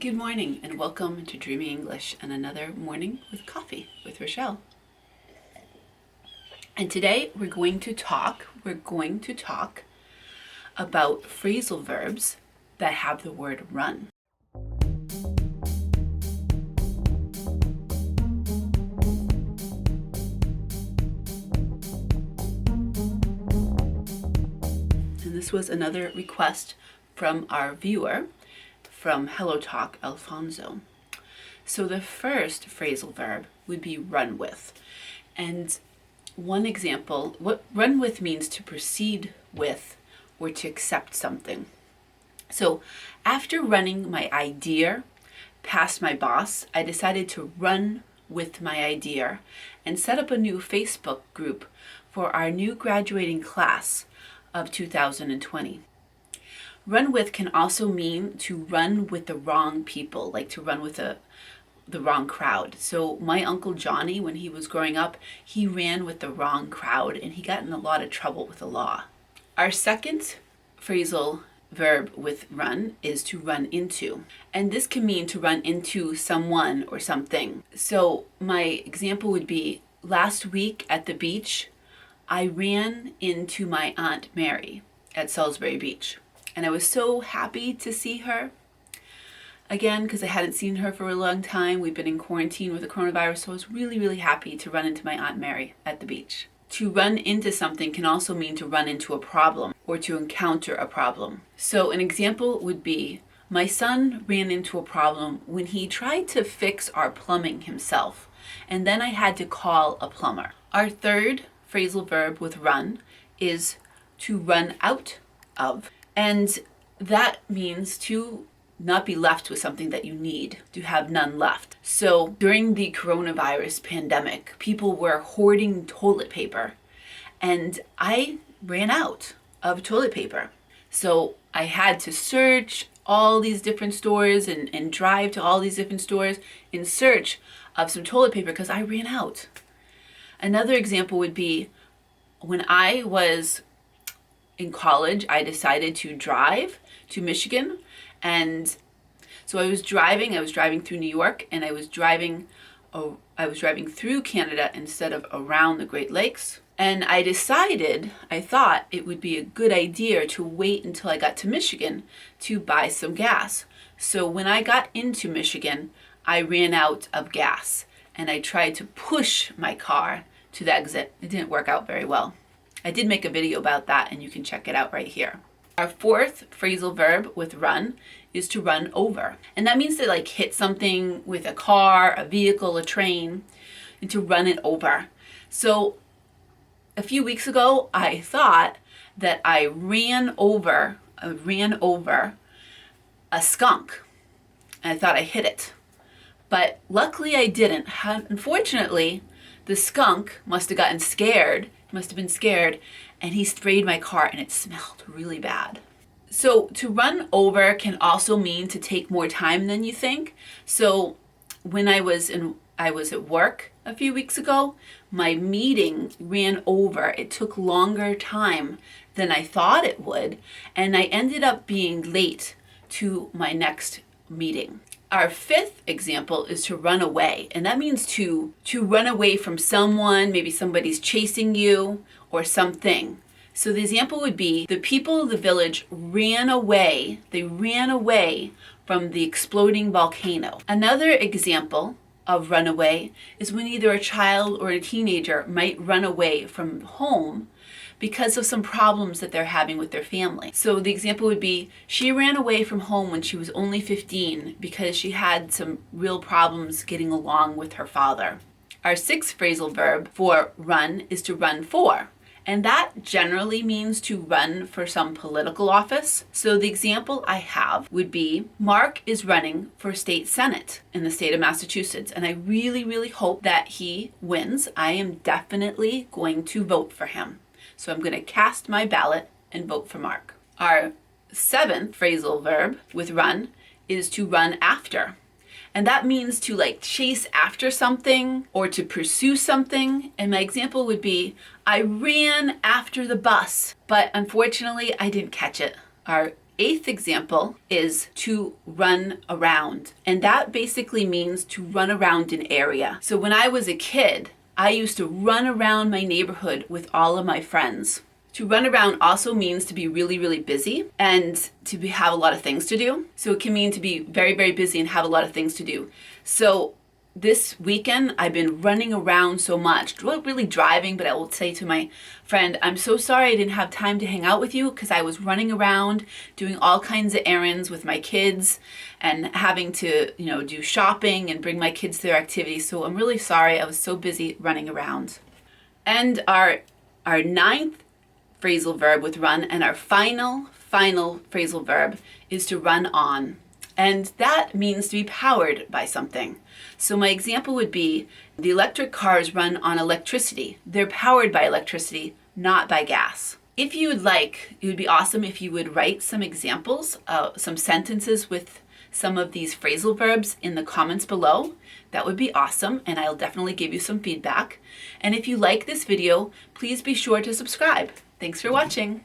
Good morning and welcome to Dreaming English and another morning with coffee with Rochelle. And today we're going to talk about phrasal verbs that have the word run. And this was another request from our viewer from Hello Talk Alfonso. So the first phrasal verb would be run with. And one example, what run with means to proceed with or to accept something. So after running my idea past my boss, I decided to run with my idea and set up a new Facebook group for our new graduating class of 2020. Run with can also mean to run with the wrong people, like to run with the wrong crowd. So my Uncle Johnny, when he was growing up, he ran with the wrong crowd and he got in a lot of trouble with the law. Our second phrasal verb with run is to run into. And this can mean to run into someone or something. So my example would be, last week at the beach, I ran into my Aunt Mary at Salisbury Beach. And I was so happy to see her again because I hadn't seen her for a long time. We've been in quarantine with the coronavirus, so I was really, really happy to run into my Aunt Mary at the beach. To run into something can also mean to run into a problem or to encounter a problem. So an example would be, my son ran into a problem when he tried to fix our plumbing himself, and then I had to call a plumber. Our third phrasal verb with run is to run out of. And that means to not be left with something that you need, to have none left. So during the coronavirus pandemic, people were hoarding toilet paper, and I ran out of toilet paper. So I had to search all these different stores and drive to all these different stores in search of some toilet paper because I ran out. Another example would be, when I was in college, I decided to drive to Michigan. And so I was driving through New York, and I was driving through Canada instead of around the Great Lakes. And I thought it would be a good idea to wait until I got to Michigan to buy some gas. So when I got into Michigan, I ran out of gas and I tried to push my car to the exit. It didn't work out very well. I did make a video about that and you can check it out right here. Our fourth phrasal verb with run is to run over. And that means to hit something with a car, a vehicle, a train, and to run it over. So a few weeks ago, I thought that I ran over a skunk. And I thought I hit it. But luckily I didn't. Unfortunately, the skunk must have been scared, and he sprayed my car and it smelled really bad. So to run over can also mean to take more time than you think. So when I was at work a few weeks ago, my meeting ran over. It took longer time than I thought it would, and I ended up being late to my next meeting. Our fifth example is to run away, and that means to run away from someone. Maybe somebody's chasing you or something. So the example would be, the people of the village ran away. They ran away from the exploding volcano. Another example of run away is when either a child or a teenager might run away from home because of some problems that they're having with their family. So the example would be, she ran away from home when she was only 15 because she had some real problems getting along with her father. Our sixth phrasal verb for run is to run for. And that generally means to run for some political office. So the example I have would be, Mark is running for state senate in the state of Massachusetts, and I really, really hope that he wins. I am definitely going to vote for him. So I'm going to cast my ballot and vote for Mark. Our seventh phrasal verb with run is to run after. And that means to chase after something or to pursue something. And my example would be, I ran after the bus, but unfortunately I didn't catch it. Our 8th example is to run around. And that basically means to run around an area. So when I was a kid, I used to run around my neighborhood with all of my friends. To run around also means to be really, really busy and have a lot of things to do. So it can mean to be very, very busy and have a lot of things to do. So this weekend, I've been running around so much, not really driving, but I will say to my friend, I'm so sorry I didn't have time to hang out with you because I was running around doing all kinds of errands with my kids and having to, do shopping and bring my kids to their activities. So I'm really sorry. I was so busy running around. And our 9th phrasal verb with run and our final phrasal verb is to run on. And that means to be powered by something. So my example would be, the electric cars run on electricity. They're powered by electricity, not by gas. If you would like, it would be awesome if you would write some examples, some sentences with some of these phrasal verbs in the comments below. That would be awesome, and I'll definitely give you some feedback. And if you like this video, please be sure to subscribe. Thanks for watching.